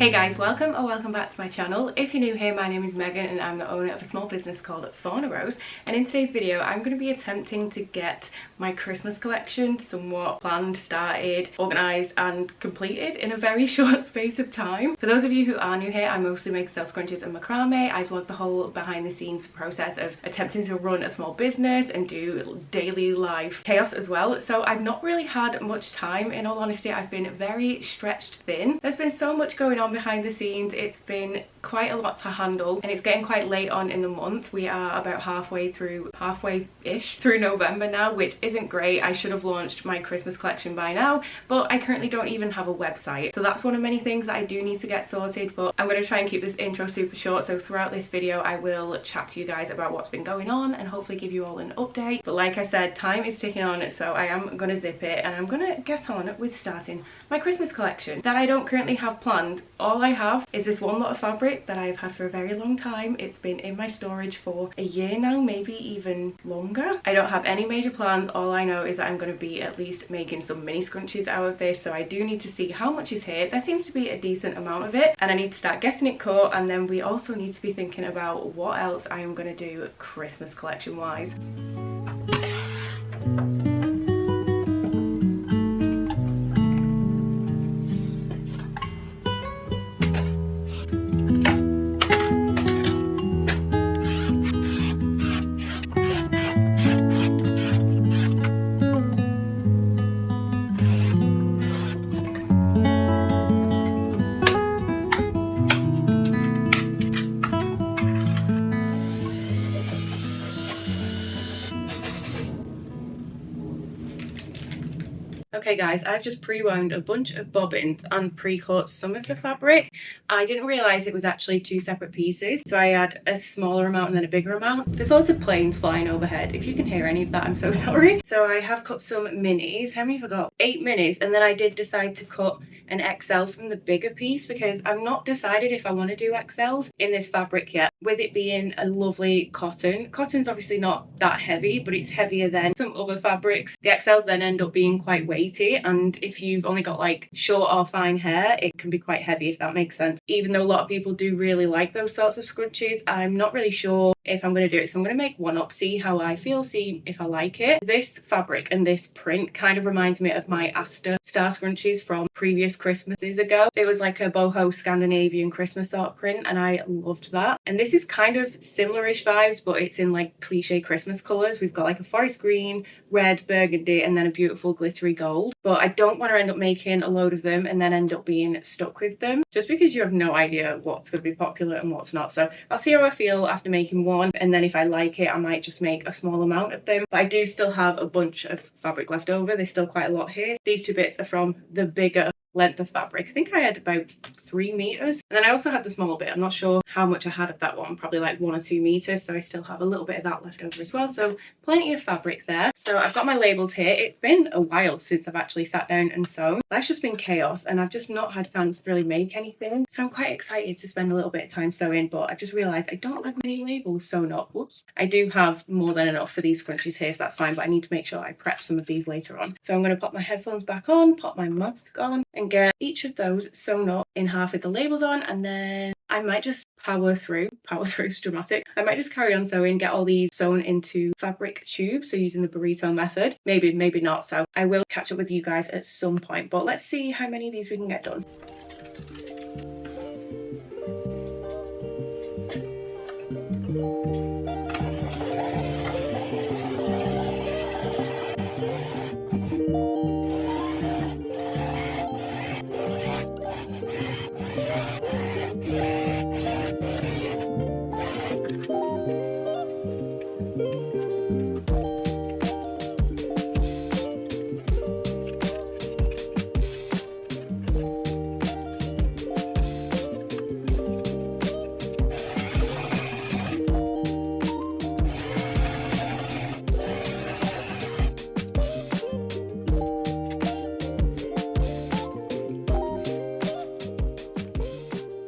Hey guys, welcome or welcome back to my channel. If you're new here, my name is Megan and I'm the owner of a small business called Fauna. And in today's video, I'm going to be attempting to get my Christmas collection somewhat planned, started, organised and completed in a very short space of time. For those of you who are new here, I mostly make self scrunchies and macrame. I vlog the whole behind the scenes process of attempting to run a small business and do daily life chaos as well. So I've not really had much time, in all honesty. I've been very stretched thin. There's been so much going on behind the scenes. It's been quite a lot to handle and it's getting quite late on in the month. We are about halfway-ish through November now, which isn't great. I should have launched my Christmas collection by now, but I currently don't even have a website. So that's one of many things that I do need to get sorted, but I'm going to try and keep this intro super short. So throughout this video, I will chat to you guys about what's been going on and hopefully give you all an update. But like I said, time is ticking on, so I am going to zip it and I'm going to get on with starting my Christmas collection that I don't currently have planned. All I have is this one lot of fabric that I've had for a very long time. It's been in my storage for a year now, maybe even longer. I don't have any major plans. All I know is that I'm going to be at least making some mini scrunchies out of this, so I do need to see how much is here. There seems to be a decent amount of it and I need to start getting it cut, and then we also need to be thinking about what else I am going to do Christmas collection wise. Okay guys, I've just pre-wound a bunch of bobbins and pre-cut some of the fabric. I didn't realise it was actually two separate pieces, so I had a smaller amount and then a bigger amount. There's lots of planes flying overhead. If you can hear any of that, I'm so sorry. So I have cut some minis. How many have I got? 8 minis, and then I did decide to cut an XL from the bigger piece because I've not decided if I want to do XLs in this fabric yet. With it being a lovely cotton. Cotton's obviously not that heavy, but it's heavier than some other fabrics. The XLs then end up being quite weighty, and if you've only got like short or fine hair, it can be quite heavy, if that makes sense. Even though a lot of people do really like those sorts of scrunchies, I'm not really sure if I'm going to do it. So I'm going to make one up, see how I feel, see if I like it. This fabric and this print kind of reminds me of my Asta star scrunchies from previous Christmases ago. It was like a boho Scandinavian Christmas sort of print and I loved that. And this is kind of similar-ish vibes, but it's in like cliche Christmas colours. We've got like a forest green, red, burgundy, and then a beautiful glittery gold. But I don't want to end up making a load of them and then end up being stuck with them, just because you have no idea what's going to be popular and what's not. So I'll see how I feel after making one, and then if I like it, I might just make a small amount of them. But I do still have a bunch of fabric left over. There's still quite a lot here. These two bits are from the bigger length of fabric. I think I had about 3 meters, and then I also had the small bit. I'm not sure how much I had of that one, probably like 1 or 2 meters, so I still have a little bit of that left over as well. So plenty of fabric there. So I've got my labels here. It's been a while since I've actually sat down and sewn. That's just been chaos and I've just not had chance to really make anything, so I'm quite excited to spend a little bit of time sewing. But I just realized I don't have many labels sewn up. Whoops. I do have more than enough for these scrunchies here, so that's fine, but I need to make sure I prep some of these later on. So I'm going to pop my headphones back on, pop my mask on, and get each of those sewn up in half with the labels on, and then I might just power through is dramatic. I might just carry on sewing, get all these sewn into fabric tubes, so using the burrito method. Maybe not. So I will catch up with you guys at some point, but let's see how many of these we can get done.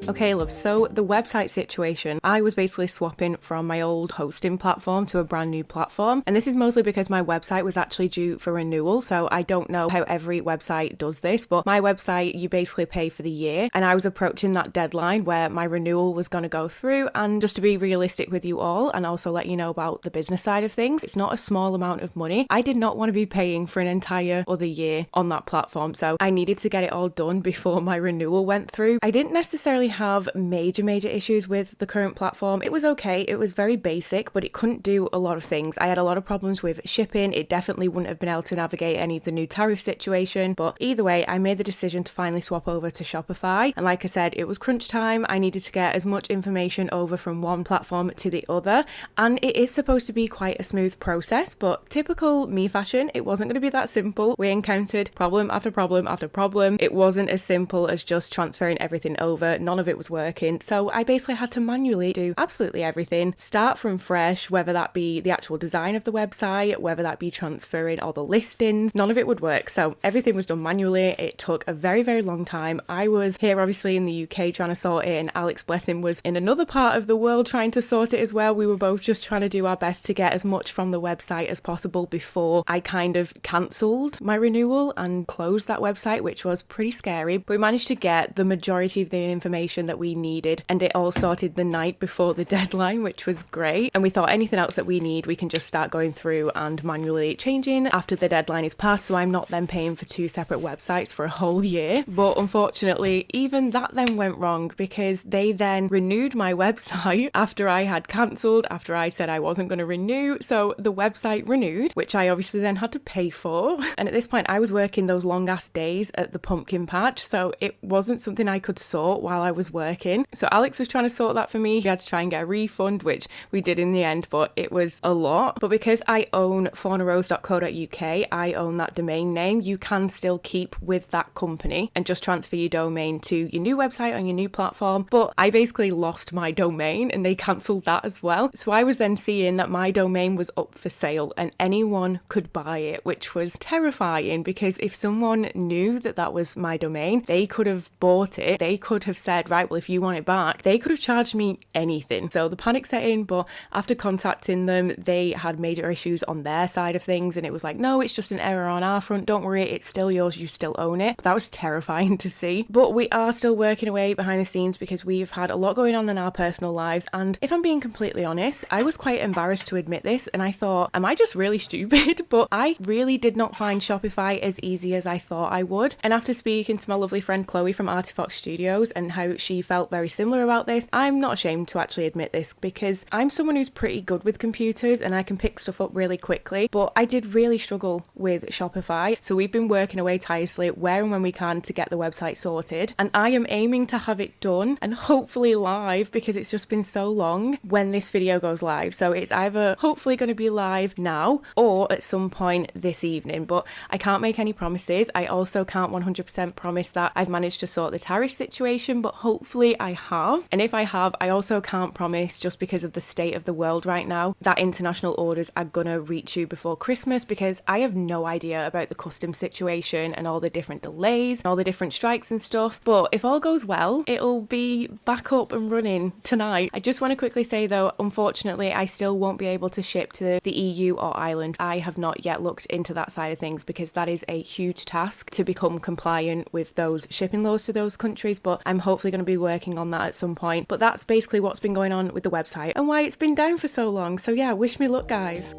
Okay, love, so the website situation, I was basically swapping from my old hosting platform to a brand new platform. And this is mostly because my website was actually due for renewal. So I don't know how every website does this, but my website, you basically pay for the year. And I was approaching that deadline where my renewal was going to go through. And just to be realistic with you all and also let you know about the business side of things, it's not a small amount of money. I did not want to be paying for an entire other year on that platform. So I needed to get it all done before my renewal went through. I didn't necessarily have major issues with the current platform. It was okay. It was very basic, but it couldn't do a lot of things. I had a lot of problems with shipping. It definitely wouldn't have been able to navigate any of the new tariff situation. But either way, I made the decision to finally swap over to Shopify. And like I said, it was crunch time. I needed to get as much information over from one platform to the other. And it is supposed to be quite a smooth process, but typical me fashion, it wasn't going to be that simple. We encountered problem after problem after problem. It wasn't as simple as just transferring everything over. None of it was working. So I basically had to manually do absolutely everything, start from fresh, whether that be the actual design of the website, whether that be transferring all the listings. None of it would work. So everything was done manually. It took a very, very long time. I was here obviously in the UK trying to sort it, and Alex, bless him, was in another part of the world trying to sort it as well. We were both just trying to do our best to get as much from the website as possible before I kind of cancelled my renewal and closed that website, which was pretty scary. But we managed to get the majority of the information that we needed, and it all sorted the night before the deadline, which was great. And we thought anything else that we need, we can just start going through and manually changing after the deadline is passed, so I'm not then paying for two separate websites for a whole year. But unfortunately, even that then went wrong because they then renewed my website after I had cancelled, after I said I wasn't going to renew. So the website renewed, which I obviously then had to pay for. And at this point, I was working those long ass days at the pumpkin patch, so it wasn't something I could sort while I was working. So Alex was trying to sort that for me. He had to try and get a refund, which we did in the end, but it was a lot. But because I own faunarose.co.uk, I own that domain name, you can still keep with that company and just transfer your domain to your new website on your new platform. But I basically lost my domain and they cancelled that as well. So I was then seeing that my domain was up for sale and anyone could buy it, which was terrifying because if someone knew that that was my domain, they could have bought it. They could have said, right, well, if you want it back, they could have charged me anything. So the panic set in, but after contacting them, they had major issues on their side of things. And it was like, no, it's just an error on our front. Don't worry, it's still yours. You still own it. But that was terrifying to see. But we are still working away behind the scenes because we've had a lot going on in our personal lives. And if I'm being completely honest, I was quite embarrassed to admit this. And I thought, am I just really stupid? But I really did not find Shopify as easy as I thought I would. And after speaking to my lovely friend Chloe from Artifox Studios and how she felt very similar about this, I'm not ashamed to actually admit this because I'm someone who's pretty good with computers and I can pick stuff up really quickly. But I did really struggle with Shopify. So we've been working away tirelessly where and when we can to get the website sorted. And I am aiming to have it done and hopefully live because it's just been so long when this video goes live. So it's either hopefully going to be live now or at some point this evening, but I can't make any promises. I also can't 100% promise that I've managed to sort the tariff situation, but hopefully I have. And if I have, I also can't promise, just because of the state of the world right now, that international orders are gonna reach you before Christmas, because I have no idea about the customs situation and all the different delays and all the different strikes and stuff. But if all goes well, it'll be back up and running tonight. I just want to quickly say though, unfortunately, I still won't be able to ship to the EU or Ireland. I have not yet looked into that side of things because that is a huge task to become compliant with those shipping laws to those countries, but I'm hopefully going to be working on that at some point. But that's basically what's been going on with the website and why it's been down for so long. So yeah, wish me luck, guys.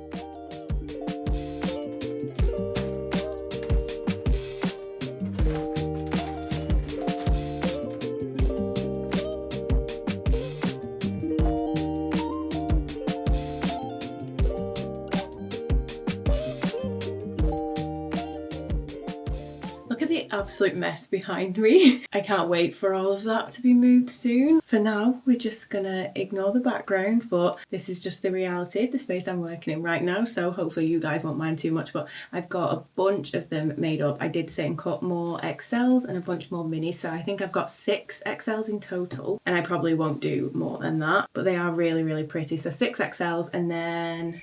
Look at the absolute mess behind me. I can't wait for all of that to be moved soon. For now, we're just gonna ignore the background, but this is just the reality of the space I'm working in right now, so hopefully you guys won't mind too much, but I've got a bunch of them made up. I did sit and cut more XLs and a bunch more minis, so I think I've got 6 XLs in total, and I probably won't do more than that, but they are really, really pretty. So 6 XLs and then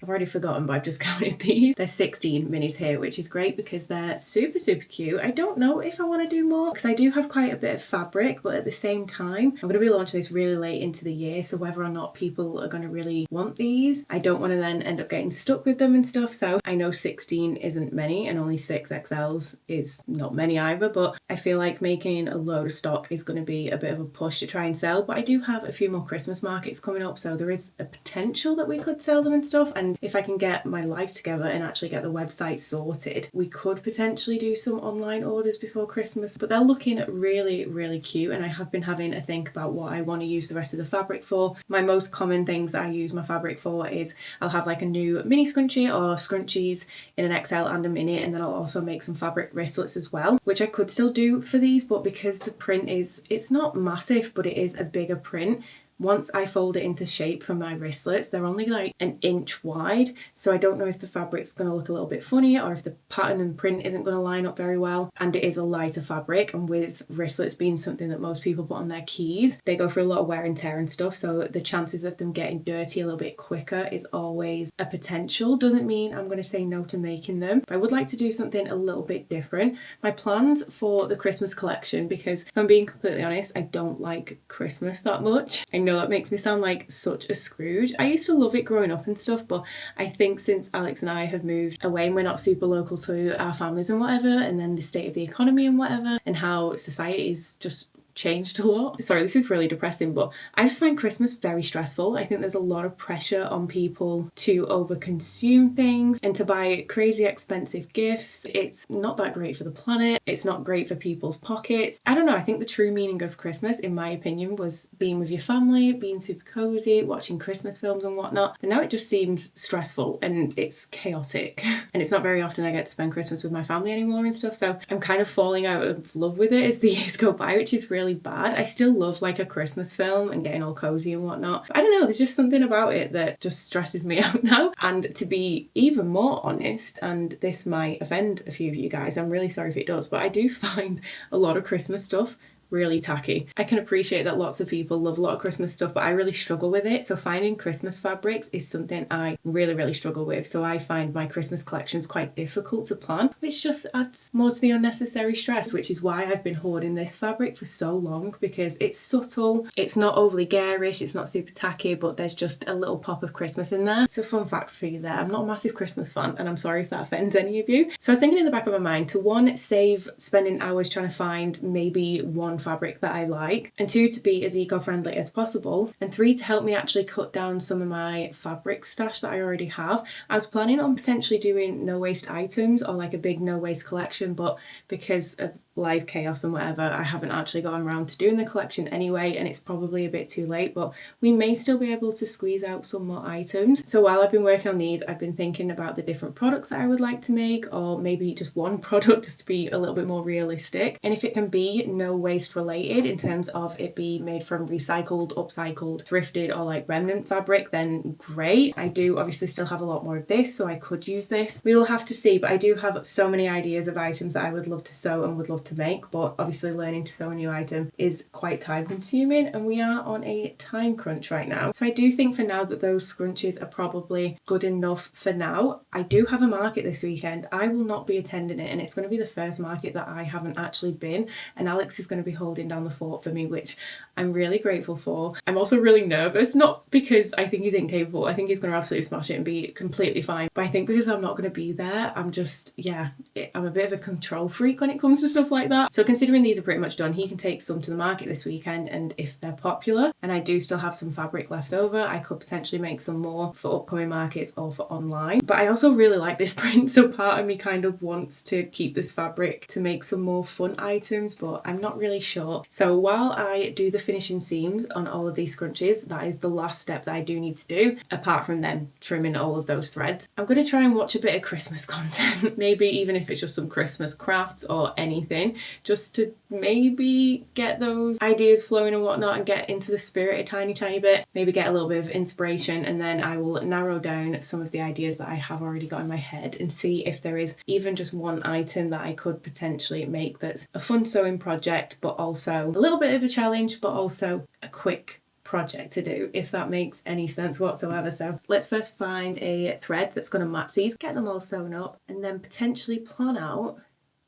I've already forgotten, but I've just counted these. There's 16 minis here, which is great because they're super, super cute. I don't know if I want to do more because I do have quite a bit of fabric, but at the same time, I'm going to be launching this really late into the year. So whether or not people are going to really want these, I don't want to then end up getting stuck with them and stuff. So I know 16 isn't many and only 6XLs is not many either, but I feel like making a load of stock is going to be a bit of a push to try and sell. But I do have a few more Christmas markets coming up, so there is a potential that we could sell them and stuff. And if I can get my life together and actually get the website sorted, we could potentially do some online orders before Christmas. But they're looking really, really cute, and I have been having a think about what I want to use the rest of the fabric for. My most common things that I use my fabric for is I'll have like a new mini scrunchie or scrunchies in an XL and a mini, and then I'll also make some fabric wristlets as well, which I could still do for these, but because the print is, it's not massive, but it is a bigger print. Once I fold it into shape for my wristlets, they're only like an inch wide, so I don't know if the fabric's going to look a little bit funny or if the pattern and print isn't going to line up very well. And it is a lighter fabric, and with wristlets being something that most people put on their keys, they go through a lot of wear and tear and stuff, so the chances of them getting dirty a little bit quicker is always a potential. Doesn't mean I'm going to say no to making them, but I would like to do something a little bit different. My plans for the Christmas collection, because if I'm being completely honest, I don't like Christmas that much. I know that makes me sound like such a Scrooge. I used to love it growing up and stuff, but I think since Alex and I have moved away and we're not super local to our families and whatever, and then the state of the economy and whatever, and how society is just changed a lot. Sorry, this is really depressing, but I just find Christmas very stressful. I think there's a lot of pressure on people to overconsume things and to buy crazy expensive gifts. It's not that great for the planet. It's not great for people's pockets. I don't know. I think the true meaning of Christmas, in my opinion, was being with your family, being super cozy, watching Christmas films and whatnot. And now it just seems stressful and it's chaotic. And it's not very often I get to spend Christmas with my family anymore and stuff. So I'm kind of falling out of love with it as the years go by, which is really bad. I still love like a Christmas film and getting all cozy and whatnot. But I don't know, there's just something about it that just stresses me out now. And to be even more honest, and this might offend a few of you guys, I'm really sorry if it does, but I do find a lot of Christmas stuff really tacky. I can appreciate that lots of people love a lot of Christmas stuff, but I really struggle with it. So finding Christmas fabrics is something I really struggle with. So I find my Christmas collections quite difficult to plan, which just adds more to the unnecessary stress, which is why I've been hoarding this fabric for so long, because it's subtle, it's not overly garish, it's not super tacky, but there's just a little pop of Christmas in there. So fun fact for you there, I'm not a massive Christmas fan, and I'm sorry if that offends any of you. So I was thinking in the back of my mind to one, save spending hours trying to find maybe one fabric that I like, and two, to be as eco-friendly as possible, and three, to help me actually cut down some of my fabric stash that I already have. I was planning on potentially doing no waste items or like a big no waste collection, but because of life chaos and whatever, I haven't actually gotten around to doing the collection anyway, and it's probably a bit too late, but we may still be able to squeeze out some more items. So while I've been working on these, I've been thinking about the different products that I would like to make, or maybe just one product just to be a little bit more realistic. And if it can be no waste related in terms of it be made from recycled, upcycled, thrifted, or like remnant fabric, then great. I do obviously still have a lot more of this, so I could use this. We will have to see, but I do have so many ideas of items that I would love to sew and would love to make, but obviously learning to sew a new item is quite time consuming, and we are on a time crunch right now. So I do think for now that those scrunchies are probably good enough for now. I do have a market this weekend. I will not be attending it, and it's going to be the first market that I haven't actually been, and Alex is going to be holding down the fort for me, which I'm really grateful for. I'm also really nervous, not because I think he's incapable. I think he's going to absolutely smash it and be completely fine, but I think because I'm not going to be there, I'm just, yeah, I'm a bit of a control freak when it comes to stuff like that. So considering these are pretty much done, he can take some to the market this weekend, and if they're popular and I do still have some fabric left over, I could potentially make some more for upcoming markets or for online. But I also really like this print, so part of me kind of wants to keep this fabric to make some more fun items, but I'm not really sure. So while I do the finishing seams on all of these scrunchies, that is the last step that I do need to do, apart from then trimming all of those threads. I'm going to try and watch a bit of Christmas content, maybe even if it's just some Christmas crafts or anything, just to maybe get those ideas flowing and whatnot and get into the spirit a tiny bit, maybe get a little bit of inspiration, and then I will narrow down some of the ideas that I have already got in my head and see if there is even just one item that I could potentially make that's a fun sewing project, but also a little bit of a challenge, but also a quick project to do, if that makes any sense whatsoever. So let's first find a thread that's going to match these, get them all sewn up, and then potentially plan out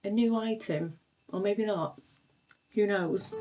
a new item, or maybe not, who knows.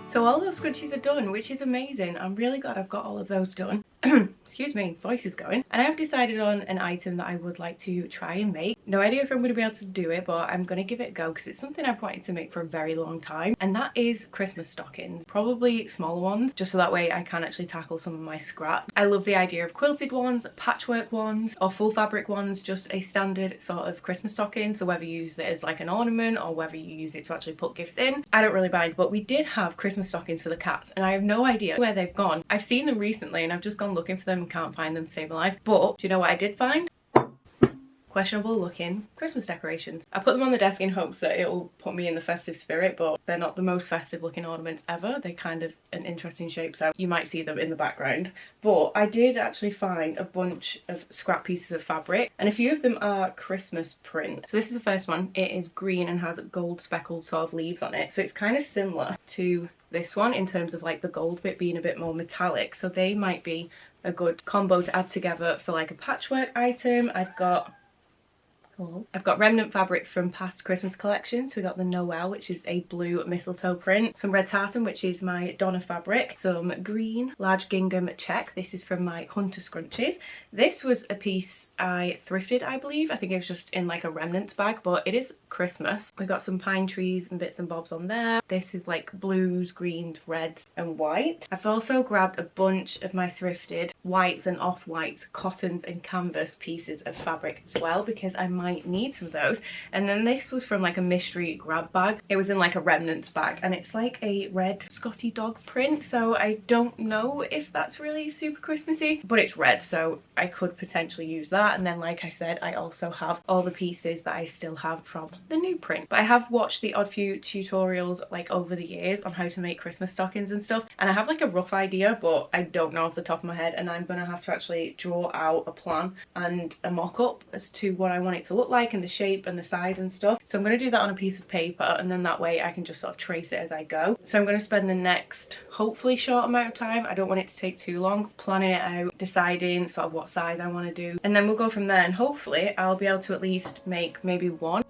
So all those scrunchies are done, which is amazing. I'm really glad I've got all of those done. Excuse me, voice is going. And I've decided on an item that I would like to try and make. No idea if I'm going to be able to do it, but I'm going to give it a go because it's something I've wanted to make for a very long time. And that is Christmas stockings. Probably smaller ones, just so that way I can actually tackle some of my scrap. I love the idea of quilted ones, patchwork ones, or full fabric ones, just a standard sort of Christmas stocking. So whether you use it as like an ornament or whether you use it to actually put gifts in, I don't really mind. But we did have Christmas stockings for the cats and I have no idea where they've gone. I've seen them recently and I've just gone looking for them and can't find them to save my life. But do you know what I did find? Questionable looking Christmas decorations. I put them on the desk in hopes that it'll put me in the festive spirit, but they're not the most festive looking ornaments ever. They're kind of an interesting shape, so you might see them in the background. But I did actually find a bunch of scrap pieces of fabric, and a few of them are Christmas print. So this is the first one. It is green and has gold speckled sort of leaves on it, so it's kind of similar to this one in terms of like the gold bit being a bit more metallic, so they might be a good combo to add together for like a patchwork item. I've got remnant fabrics from past Christmas collections. So we got the Noel, which is a blue mistletoe print, some red tartan, which is my Donna fabric, some green large gingham check. This is from my Hunter scrunchies. This was a piece I thrifted, I believe. I think it was just in like a remnants bag, but it is Christmas. We got some pine trees and bits and bobs on there. This is like blues, greens, reds and white. I've also grabbed a bunch of my thrifted whites and off-whites, cottons and canvas pieces of fabric as well, because I might need some of those. And then this was from like a mystery grab bag. It was in like a remnants bag and it's like a red Scotty dog print, so I don't know if that's really super Christmassy, but it's red, so I could potentially use that. And then like I said, I also have all the pieces that I still have from the new print. But I have watched the odd few tutorials like over the years on how to make Christmas stockings and stuff, and I have like a rough idea, but I don't know off the top of my head, and I'm gonna have to actually draw out a plan and a mock-up as to what I want it to look like and the shape and the size and stuff. So I'm going to do that on a piece of paper, and then that way I can just sort of trace it as I go. So I'm going to spend the next hopefully short amount of time, I don't want it to take too long, planning it out, deciding sort of what size I want to do, and then we'll go from there, and hopefully I'll be able to at least make maybe one.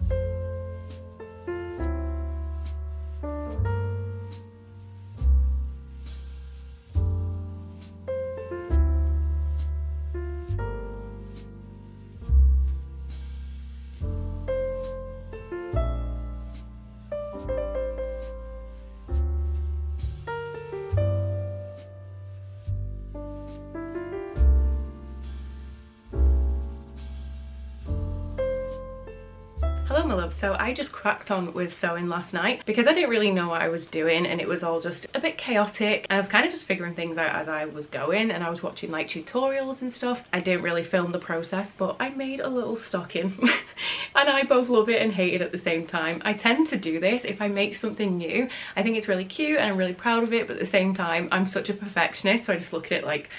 Hello my love, so I just cracked on with sewing last night because I didn't really know what I was doing and it was all just a bit chaotic, and I was kind of just figuring things out as I was going, and I was watching like tutorials and stuff. I didn't really film the process, but I made a little stocking and I both love it and hate it at the same time. I tend to do this if I make something new. I think it's really cute and I'm really proud of it, but at the same time I'm such a perfectionist, so I just look at it like,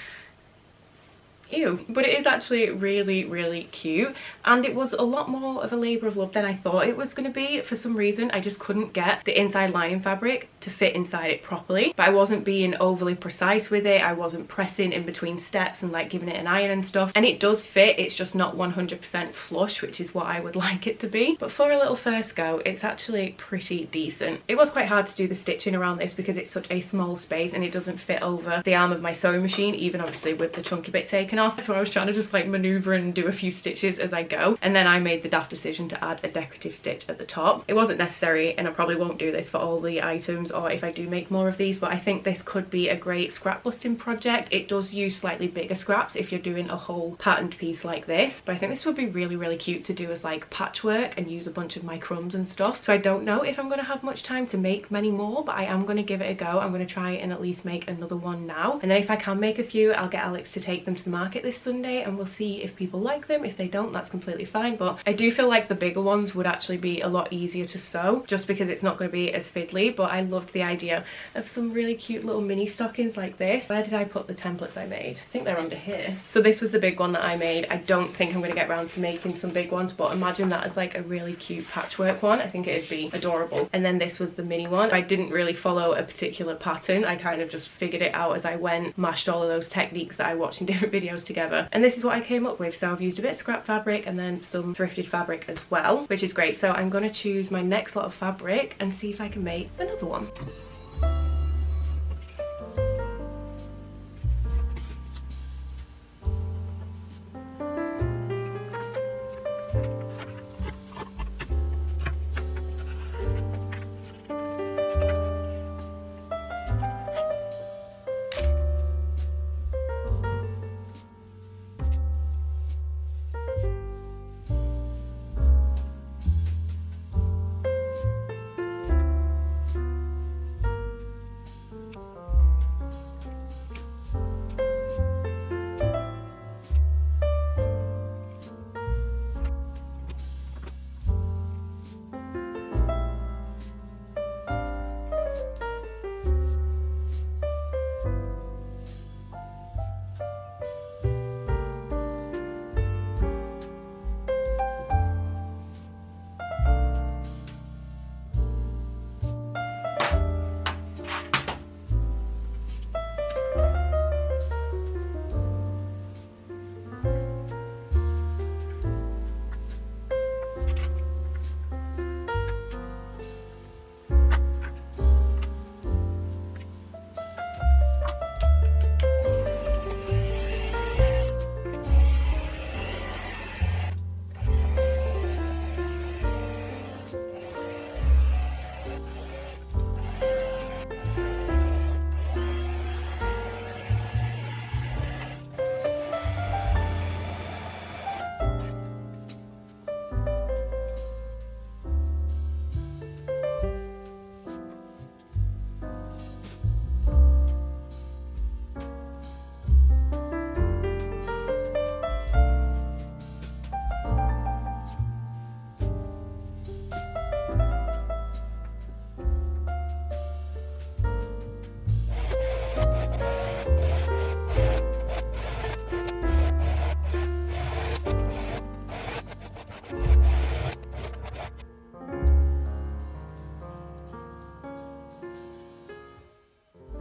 Ew, but it is actually really cute, and it was a lot more of a labour of love than I thought it was going to be. For some reason I just couldn't get the inside lining fabric to fit inside it properly, but I wasn't being overly precise with it. I wasn't pressing in between steps and like giving it an iron and stuff, and it does fit. It's just not 100% flush, which is what I would like it to be, but for a little first go it's actually pretty decent. It was quite hard to do the stitching around this because it's such a small space and it doesn't fit over the arm of my sewing machine, even obviously with the chunky bit taken off. So I was trying to just like maneuver and do a few stitches as I go, and then I made the daft decision to add a decorative stitch at the top. It wasn't necessary, and I probably won't do this for all the items or if I do make more of these, but I think this could be a great scrap busting project. It does use slightly bigger scraps if you're doing a whole patterned piece like this, but I think this would be really cute to do as like patchwork and use a bunch of my crumbs and stuff. So I don't know if I'm going to have much time to make many more, but I am going to give it a go. I'm going to try and at least make another one now, and then if I can make a few, I'll get Alex to take them to the market this Sunday and we'll see if people like them. If they don't, that's completely fine, but I do feel like the bigger ones would actually be a lot easier to sew just because it's not going to be as fiddly. But I loved the idea of some really cute little mini stockings like this. Where did I put the templates I made? I think they're under here. So this was the big one that I made. I don't think I'm going to get around to making some big ones, but imagine that as like a really cute patchwork one. I think it'd be adorable. And then this was the mini one. I didn't really follow a particular pattern. I kind of just figured it out as I went, mashed all of those techniques that I watched in different videos together, and this is what I came up with. So I've used a bit of scrap fabric and then some thrifted fabric as well, which is great. So I'm going to choose my next lot of fabric and see if I can make another one.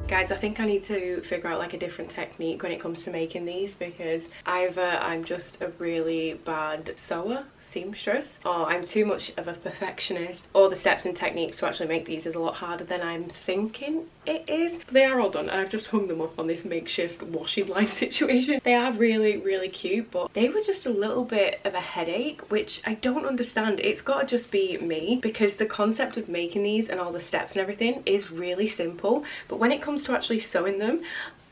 Guys, I think I need to figure out like a different technique when it comes to making these, because either I'm just a really bad sewer, seamstress, or I'm too much of a perfectionist, or the steps and techniques to actually make these is a lot harder than I'm thinking it is. But they are all done and I've just hung them up on this makeshift washing line situation. They are really cute, but they were just a little bit of a headache, which I don't understand. It's got to just be me, because the concept of making these and all the steps and everything is really simple, but when it comes to actually sewing them,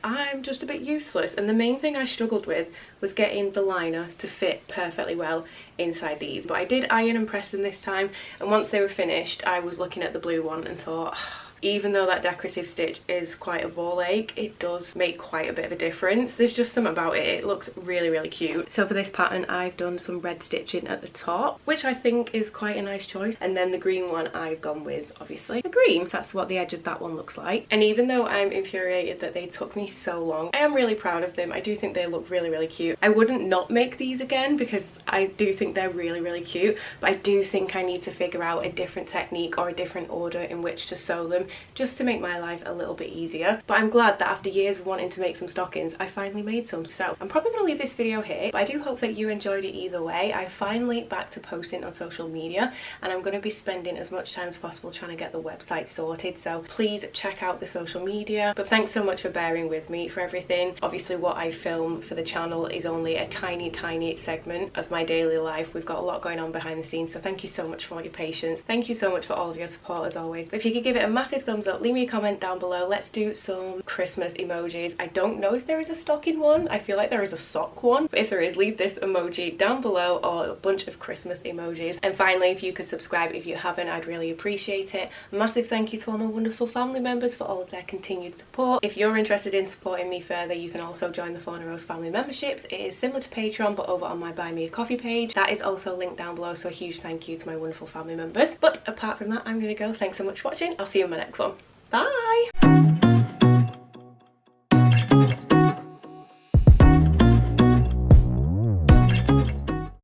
I'm just a bit useless. And the main thing I struggled with was getting the liner to fit perfectly well inside these. But I did iron and press them this time, and once they were finished I was looking at the blue one and thought, even though that decorative stitch is quite a ball ache, it does make quite a bit of a difference. There's just something about it. It looks really, really cute. So for this pattern, I've done some red stitching at the top, which I think is quite a nice choice. And then the green one, I've gone with, obviously, the green. That's what the edge of that one looks like. And even though I'm infuriated that they took me so long, I am really proud of them. I do think they look really, really cute. I wouldn't not make these again because I do think they're really, really cute, but I do think I need to figure out a different technique or a different order in which to sew them, just to make my life a little bit easier. But I'm glad that after years of wanting to make some stockings, I finally made some. So I'm probably going to leave this video here, but I do hope that you enjoyed it either way. I'm finally back to posting on social media, and I'm going to be spending as much time as possible trying to get the website sorted, so please check out the social media. But thanks so much for bearing with me for everything. Obviously what I film for the channel is only a tiny segment of my daily life. We've got a lot going on behind the scenes, so thank you so much for all your patience. Thank you so much for all of your support as always. But if you could give it a massive thumbs up, leave me a comment down below. Let's do some Christmas emojis. I don't know if there is a stocking one. I feel like there is a sock one, but if there is, leave this emoji down below or a bunch of Christmas emojis. And finally, if you could subscribe if you haven't, I'd really appreciate it. A massive thank you to all my wonderful family members for all of their continued support. If you're interested in supporting me further, you can also join the Fauna Rose family memberships. It is similar to Patreon, but over on my Buy Me a Coffee page. That is also linked down below, so a huge thank you to my wonderful family members. But apart from that, I'm gonna go. Thanks so much for watching. I'll see you in my next one. Bye!